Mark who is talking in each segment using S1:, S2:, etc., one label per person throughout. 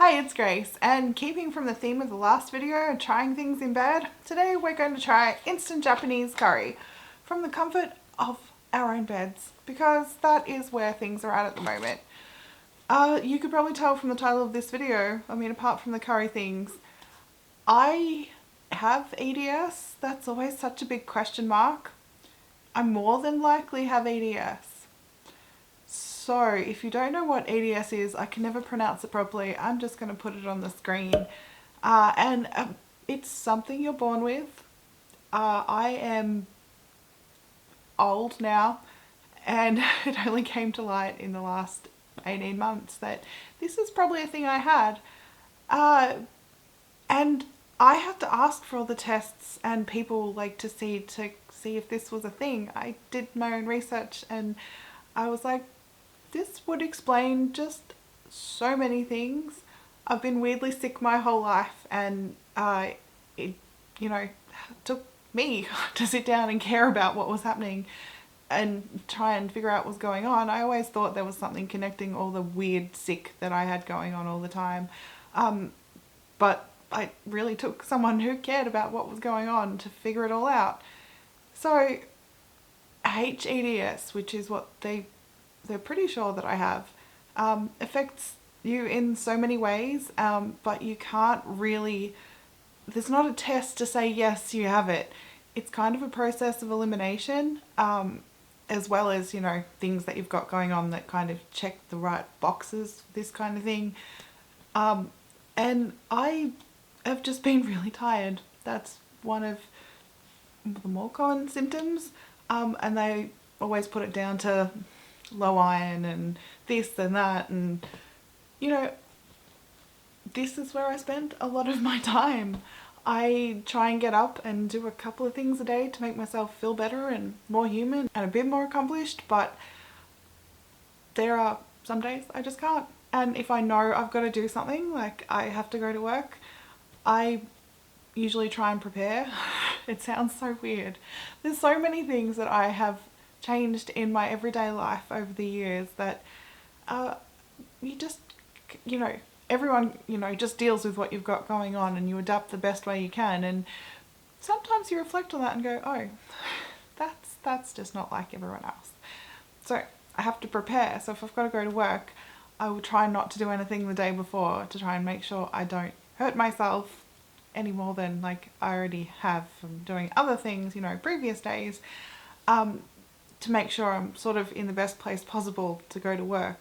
S1: Hi, it's Grace, and keeping from the theme of the last video, trying things in bed, today we're going to try instant Japanese curry from the comfort of our own beds, because that is where things are at the moment. You could probably tell from the title of this video, I mean apart from the curry things, I have EDS. That's always such a big question mark. I more than likely have EDS. So if you don't know what EDS is, I can never pronounce it properly. I'm just going to put it on the screen. It's something you're born with. I am old now, and it only came to light in the last 18 months that this is probably a thing I had. And I had to ask for all the tests and people to see if this was a thing. I did my own research and I was like, this would explain just so many things. I've been weirdly sick my whole life, and it took me to sit down and care about what was happening and try and figure out what was going on. I always thought there was something connecting all the weird sick that I had going on all the time. But I really took someone who cared about what was going on to figure it all out. So HEDS, which is what they're pretty sure that I have, affects you in so many ways, but you can't really, there's not a test to say yes you have it. It's kind of a process of elimination, as well as things that you've got going on that kind of check the right boxes, this kind of thing. And I have just been really tired. That's one of the more common symptoms, and they always put it down to low iron and this and that, and this is where I spend a lot of my time. I try and get up and do a couple of things a day to make myself feel better and more human and a bit more accomplished, but there are some days I just can't. And if I know I've got to do something, like I have to go to work, I usually try and prepare. It sounds so weird. There's so many things that I have changed in my everyday life over the years that you just, everyone, just deals with what you've got going on and you adapt the best way you can. And sometimes you reflect on that and go, oh, that's just not like everyone else. So I have to prepare. So if I've got to go to work, I will try not to do anything the day before to try and make sure I don't hurt myself any more than I already have from doing other things, previous days, to make sure I'm sort of in the best place possible to go to work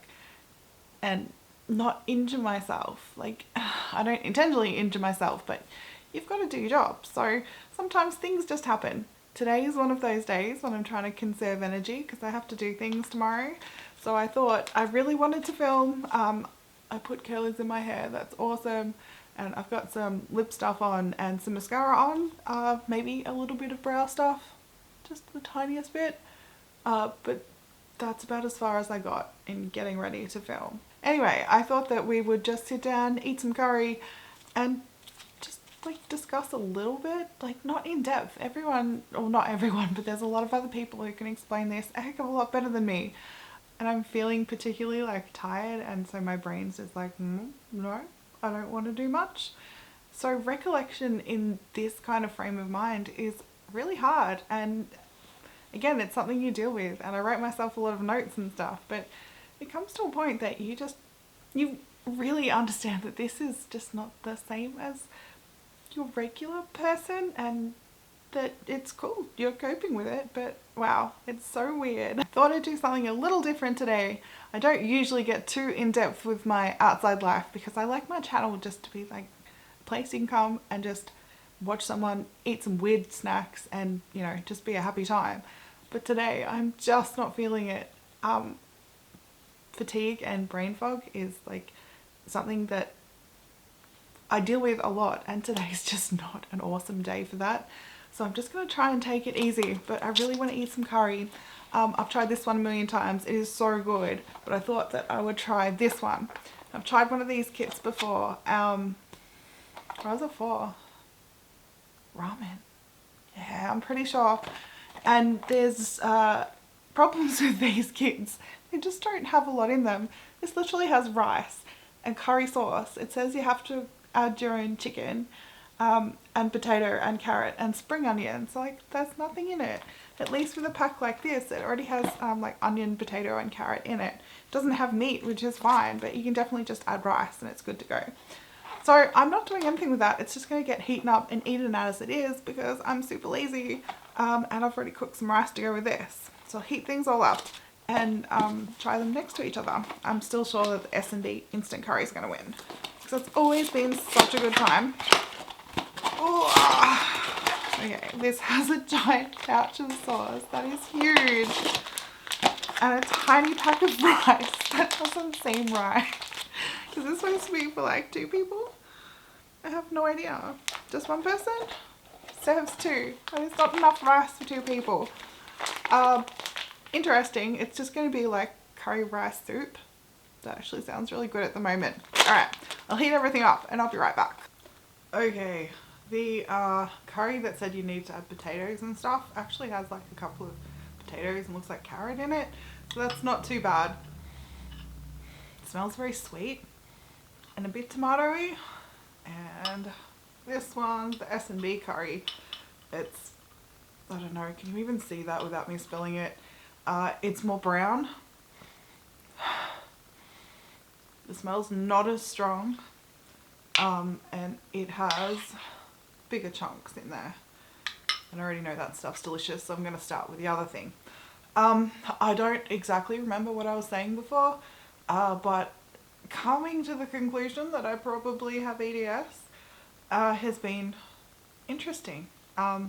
S1: and not injure myself. I don't intentionally injure myself, but you've got to do your job. So sometimes things just happen. Today is one of those days when I'm trying to conserve energy because I have to do things tomorrow. So I thought I really wanted to film. I put curlers in my hair, that's awesome. And I've got some lip stuff on and some mascara on, maybe a little bit of brow stuff, just the tiniest bit. But that's about as far as I got in getting ready to film. Anyway, I thought that we would just sit down, eat some curry, and just discuss a little bit, not in depth. Everyone, or not everyone, but there's a lot of other people who can explain this a heck of a lot better than me. And I'm feeling particularly tired, and so my brain's just no, I don't want to do much. So recollection in this kind of frame of mind is really hard, and again, it's something you deal with, and I write myself a lot of notes and stuff, but it comes to a point that you really understand that this is just not the same as your regular person, and that it's cool, you're coping with it, but wow, it's so weird. I thought I'd do something a little different today. I don't usually get too in-depth with my outside life because I like my channel just to be a place you can come and just watch someone eat some weird snacks and just be a happy time. But today I'm just not feeling it. Fatigue and brain fog is something that I deal with a lot, and today's just not an awesome day for that. So I'm just going to try and take it easy, but I really want to eat some curry. I've tried this one a million times. It is so good, but I thought that I would try this one. I've tried one of these kits before. What was it for? Ramen. Yeah, I'm pretty sure. And there's problems with these kits. They just don't have a lot in them. This literally has rice. and curry sauce. It says you have to add your own chicken, and potato and carrot and spring onions. Like, there's nothing in it. At least with a pack like this, it already has like onion, potato and carrot in it. It doesn't have meat, which is fine, but you can definitely just add rice and it's good to go. So I'm not doing anything with that. It's just going to get heated up and eaten as it is because I'm super lazy, and I've already cooked some rice to go with this. So I'll heat things all up and try them next to each other. I'm still sure that the S&D instant curry is going to win because it's always been such a good time. Oh. Okay, this has a giant pouch of sauce that is huge and a tiny pack of rice that doesn't seem right. Is this supposed to be for like 2 people? I have no idea. Just 1 person? Serves 2. That is not enough rice for 2 people. Interesting. It's just going to be like curry rice soup. That actually sounds really good at the moment. Alright, I'll heat everything up and I'll be right back. Okay, the curry that said you need to add potatoes and stuff actually has like a couple of potatoes and looks like carrot in it. So that's not too bad. It smells very sweet and a bit tomatoey. And this one, the S&B curry, it's, I don't know, can you even see that without me spilling it? It's more brown. The smell's not as strong, and it has bigger chunks in there. And I already know that stuff's delicious, so I'm going to start with the other thing. I don't exactly remember what I was saying before, but coming to the conclusion that I probably have EDS has been interesting. I've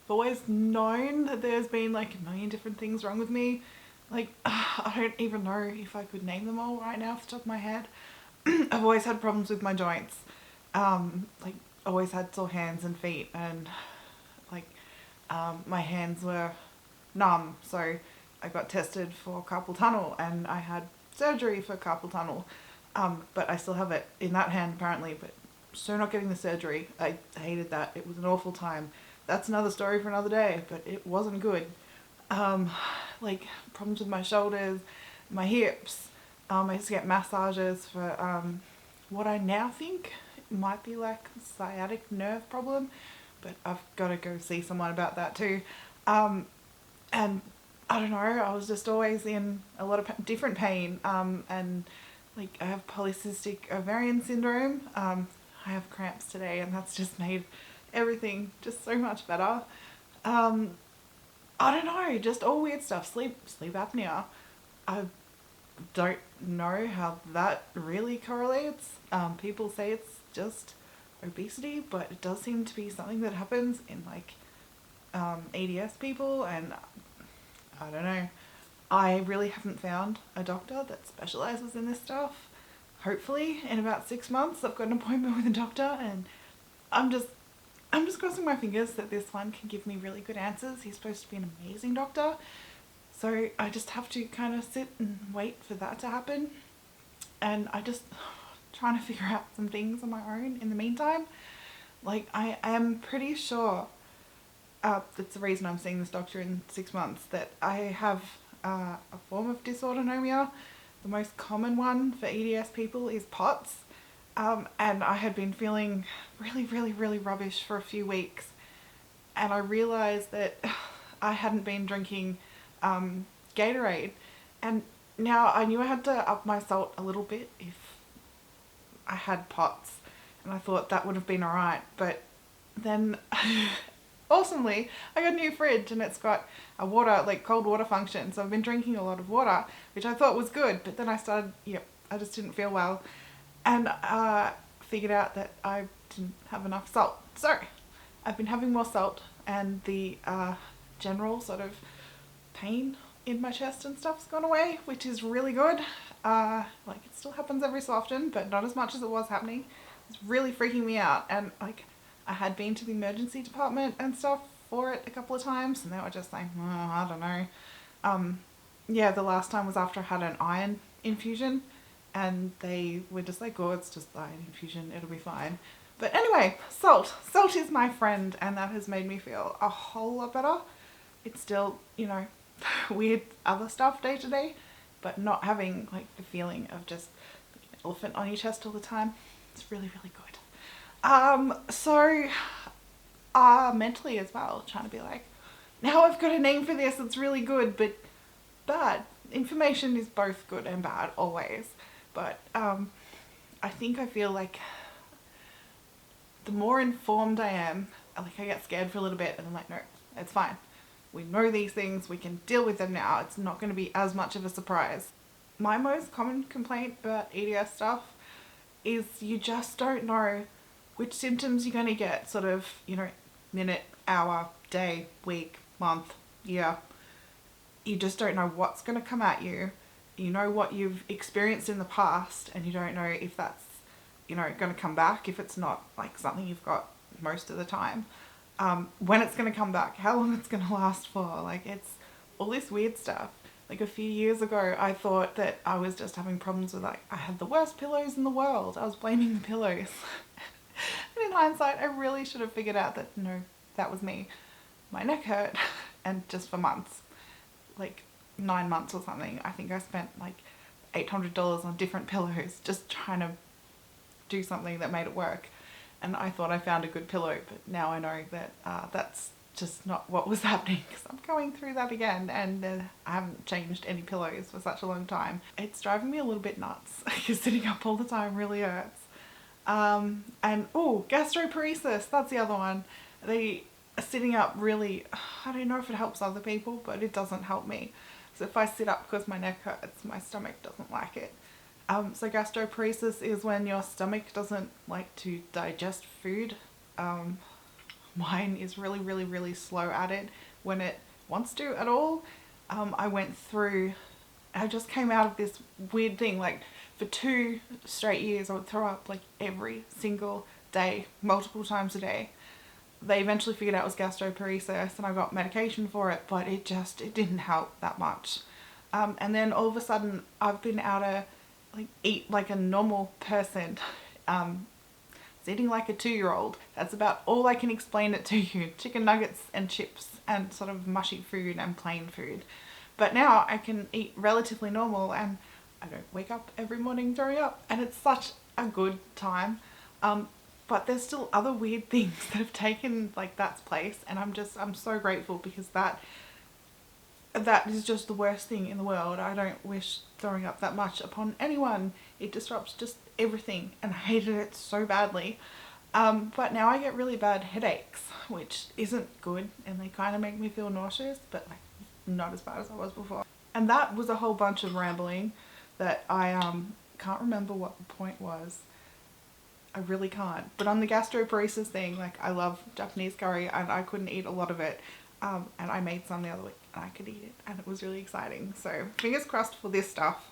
S1: always known that there's been like a million different things wrong with me. Like, I don't even know if I could name them all right now off the top of my head. I've always had problems with my joints. Like, always had sore hands and feet, and like my hands were numb, so I got tested for carpal tunnel and I had surgery for carpal tunnel, but I still have it in that hand apparently, but so not getting the surgery. I hated that. It was an awful time. That's another story for another day, but it wasn't good. Like problems with my shoulders, my hips. I used to get massages for what I now think might be like a sciatic nerve problem, but I've got to go see someone about that too. And I don't know, I was just always in a lot of different pain, and like I have polycystic ovarian syndrome. I have cramps today and that's just made everything just so much better. I don't know, just all weird stuff. Sleep apnea. I don't know how that really correlates. People say it's just obesity, but it does seem to be something that happens in like EDS people, and I don't know. I really haven't found a doctor that specialises in this stuff. Hopefully in about 6 months I've got an appointment with a doctor, and I'm just crossing my fingers that this one can give me really good answers. He's supposed to be an amazing doctor. So I just have to kind of sit and wait for that to happen. And I just trying to figure out some things on my own in the meantime. Like, I am pretty sure, that's the reason I'm seeing this doctor in 6 months, that I have a form of dysautonomia. The most common one for EDS people is POTS. And I had been feeling really rubbish for a few weeks. And I realised that I hadn't been drinking Gatorade, and now I knew I had to up my salt a little bit if I had POTS, and I thought that would have been alright, but then awesomely I got a new fridge and it's got a water, like cold water function, so I've been drinking a lot of water, which I thought was good, but then I started, I just didn't feel well, and figured out that I didn't have enough salt. So I've been having more salt, and the general sort of pain in my chest and stuff's gone away, which is really good. Like, it still happens every so often, but not as much as it was happening. It's really freaking me out, and like I had been to the emergency department and stuff for it a couple of times, and they were just like, oh, I don't know. Yeah, the last time was after I had an iron infusion, and they were just like, oh, it's just iron infusion, it'll be fine. But anyway, salt is my friend, and that has made me feel a whole lot better. It's still, weird other stuff day to day, but not having like the feeling of just elephant on your chest all the time. It's really, really good. Mentally as well, trying to be like, now I've got a name for this, it's really good, but bad. Information is both good and bad, always. But I think I feel like the more informed I am, like I get scared for a little bit and I'm like, no, it's fine. We know these things, we can deal with them now. It's not going to be as much of a surprise. My most common complaint about EDS stuff is you just don't know which symptoms you're going to get, sort of, you know, minute, hour, day, week, month, year. You just don't know what's going to come at you. You know what you've experienced in the past and you don't know if that's, you know, going to come back, if it's not like something you've got most of the time. When it's going to come back, how long it's going to last for, like it's all this weird stuff. Like a few years ago, I thought that I was just having problems with, like, I had the worst pillows in the world. I was blaming the pillows. And in hindsight, I really should have figured out that, no, that was me. My neck hurt, and just for months, like 9 months or something. I think I spent like $800 on different pillows just trying to do something that made it work. And I thought I found a good pillow, but now I know that that's just not what was happening, because I'm going through that again, and I haven't changed any pillows for such a long time. It's driving me a little bit nuts because sitting up all the time really hurts. And gastroparesis, that's the other one. Sitting up really, I don't know if it helps other people, but it doesn't help me. So if I sit up because my neck hurts, my stomach doesn't like it. So gastroparesis is when your stomach doesn't like to digest food. Mine is really, really, really slow at it when it wants to at all. I just came out of this weird thing, like for 2 straight years I would throw up like every single day, multiple times a day. They eventually figured out it was gastroparesis and I got medication for it, but it didn't help that much. And then all of a sudden I've been able to like eat like a normal person, eating like a 2-year-old. That's about all I can explain it to you. Chicken nuggets and chips and sort of mushy food and plain food. But now I can eat relatively normal and I don't wake up every morning throwing up, and it's such a good time. But there's still other weird things that have taken like that's place, and I'm so grateful, because that is just the worst thing in the world. I don't wish throwing up that much upon anyone. It disrupts just everything and I hated it so badly. But now I get really bad headaches, which isn't good, and they kind of make me feel nauseous, but like not as bad as I was before. And that was a whole bunch of rambling that I can't remember what the point was. I really can't. But on the gastroparesis thing, like I love Japanese curry and I couldn't eat a lot of it. And I made some the other week and I could eat it, and it was really exciting. So fingers crossed for this stuff.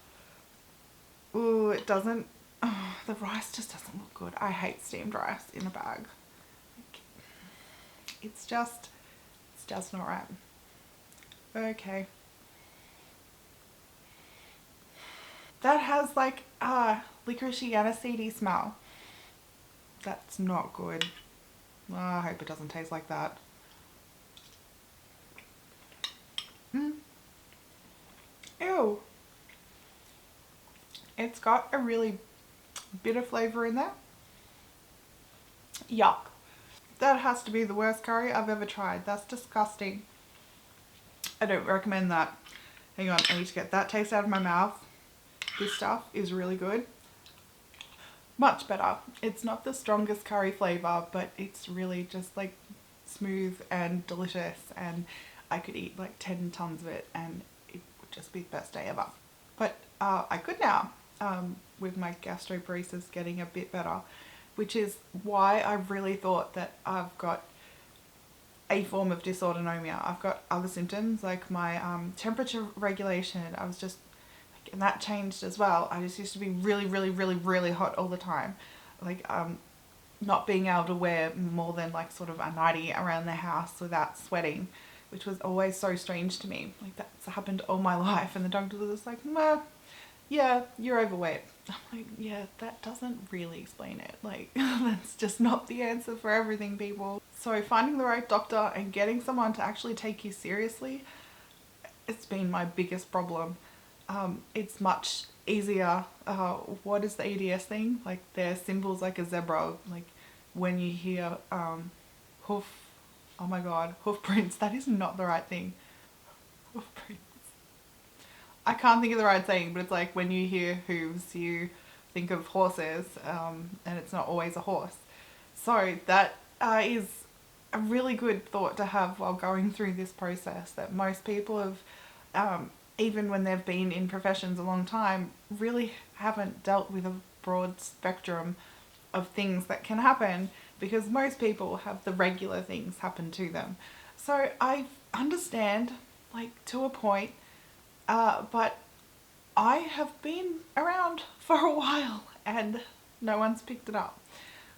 S1: Ooh, it doesn't, the rice just doesn't look good. I hate steamed rice in a bag. Like, it's just not right. Okay. That has like licoricey aniseedy smell. That's not good. Oh, I hope it doesn't taste like that. Ew. It's got a really bitter flavour in there. Yuck. That has to be the worst curry I've ever tried. That's disgusting. I don't recommend that. Hang on, I need to get that taste out of my mouth. This stuff is really good. Much better. It's not the strongest curry flavour, but it's really just like smooth and delicious, and I could eat like 10 tons of it and it would just be the best day ever. But I could now, with my gastroparesis getting a bit better, which is why I've really thought that I've got a form of dysautonomia. I've got other symptoms like my temperature regulation. I was just, and that changed as well. I just used to be really, really, really, really hot all the time. Like not being able to wear more than like sort of a nightie around the house without sweating, which was always so strange to me. Like that's happened all my life, and the doctor was just like, yeah, you're overweight. I'm like, yeah, that doesn't really explain it. Like that's just not the answer for everything, people. So finding the right doctor and getting someone to actually take you seriously, it's been my biggest problem. It's much easier. What is the EDS thing? Like their symbols like a zebra. Like when you hear hoof, oh my god, hoof prints. That is not the right thing. Hoof prints. I can't think of the right saying, but it's like when you hear hooves, you think of horses, and it's not always a horse. So that is a really good thought to have while going through this process, that most people have, even when they've been in professions a long time, really haven't dealt with a broad spectrum of things that can happen, because most people have the regular things happen to them. So I understand, like, to a point, but I have been around for a while and no one's picked it up.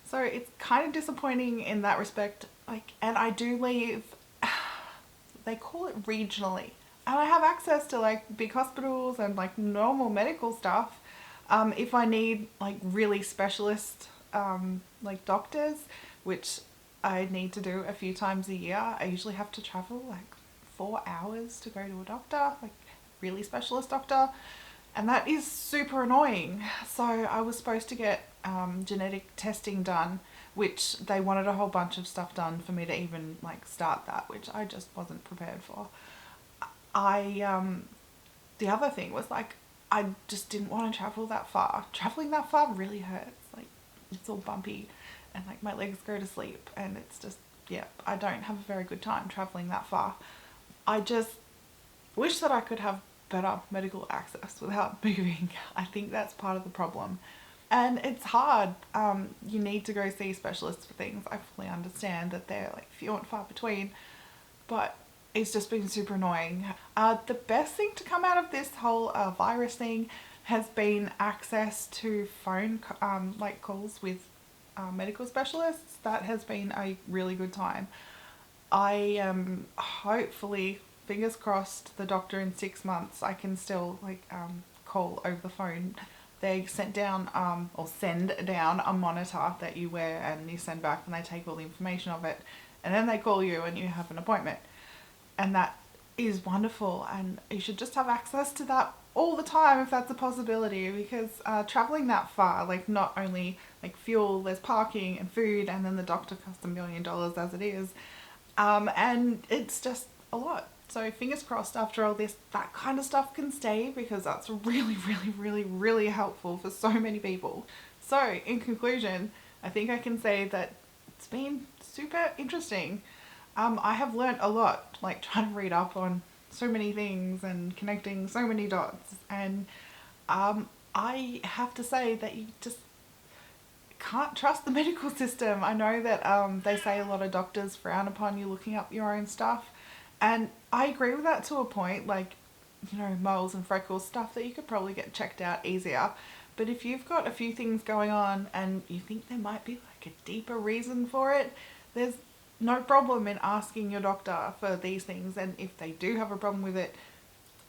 S1: So it's kind of disappointing in that respect. Like, and I do leave, they call it regionally. And I have access to like big hospitals and like normal medical stuff. If I need like really specialist like doctors, which I need to do a few times a year, I usually have to travel like 4 hours to go to a doctor, like really specialist doctor. And that is super annoying. So I was supposed to get genetic testing done, which they wanted a whole bunch of stuff done for me to even like start that, which I just wasn't prepared for. The other thing was like, I just didn't want to travel that far. Traveling that far really hurts. Like it's all bumpy and like my legs go to sleep, and it's just, yeah, I don't have a very good time traveling that far. I just wish that I could have better medical access without moving. I think that's part of the problem. And it's hard. You need to go see specialists for things. I fully understand that they're like few and far between, but it's just been super annoying. The best thing to come out of this whole virus thing has been access to phone like calls with medical specialists. That has been a really good time. I am hopefully, fingers crossed, the doctor in 6 months, I can still like call over the phone. They send down a monitor that you wear and you send back, and they take all the information of it, and then they call you and you have an appointment. And that is wonderful, and you should just have access to that all the time if that's a possibility, because traveling that far, like not only like fuel, there's parking and food, and then the doctor costs $1 million as it is, and it's just a lot. So fingers crossed after all this, that kind of stuff can stay, because that's really, really, really, really helpful for so many people. So in conclusion, I think I can say that it's been super interesting. I have learnt a lot, like trying to read up on so many things and connecting so many dots. And I have to say that you just can't trust the medical system. I know that they say a lot of doctors frown upon you looking up your own stuff. And I agree with that to a point, like, you know, moles and freckles, stuff that you could probably get checked out easier. But if you've got a few things going on and you think there might be like a deeper reason for it, there's no problem in asking your doctor for these things. And if they do have a problem with it,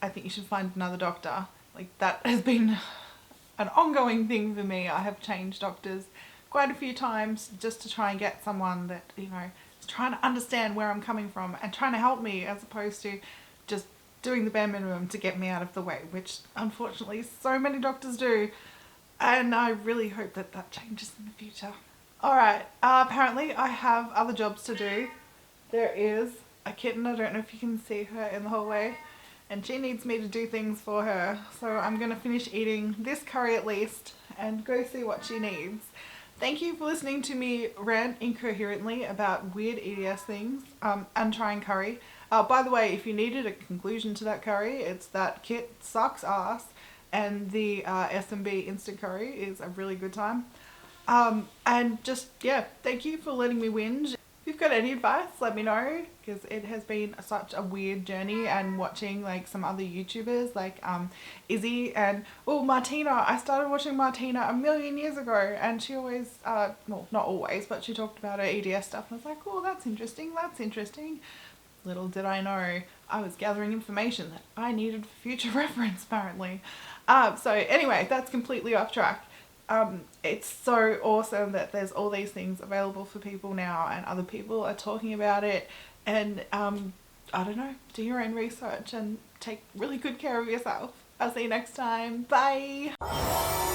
S1: I think you should find another doctor. Like that has been an ongoing thing for me. I have changed doctors quite a few times just to try and get someone that, you know, trying to understand where I'm coming from and trying to help me, as opposed to just doing the bare minimum to get me out of the way, which unfortunately so many doctors do, and I really hope that that changes in the future. Alright, apparently I have other jobs to do. There is a kitten, I don't know if you can see her in the hallway, and she needs me to do things for her, so I'm going to finish eating this curry at least and go see what she needs. Thank you for listening to me rant incoherently about weird EDS things and trying curry. By the way, if you needed a conclusion to that curry, it's that Kit sucks ass, and the S&B instant curry is a really good time. And just, yeah, thank you for letting me whinge. If you've got any advice, let me know, because it has been such a weird journey, and watching like some other YouTubers like Izzy and Martina. I started watching Martina a million years ago, and she always, well, not always, but she talked about her EDS stuff, and I was like, oh, that's interesting, that's interesting. Little did I know, I was gathering information that I needed for future reference, apparently. So anyway, that's completely off track. It's so awesome that there's all these things available for people now, and other people are talking about it, and I don't know, do your own research and take really good care of yourself. I'll see you next time. Bye!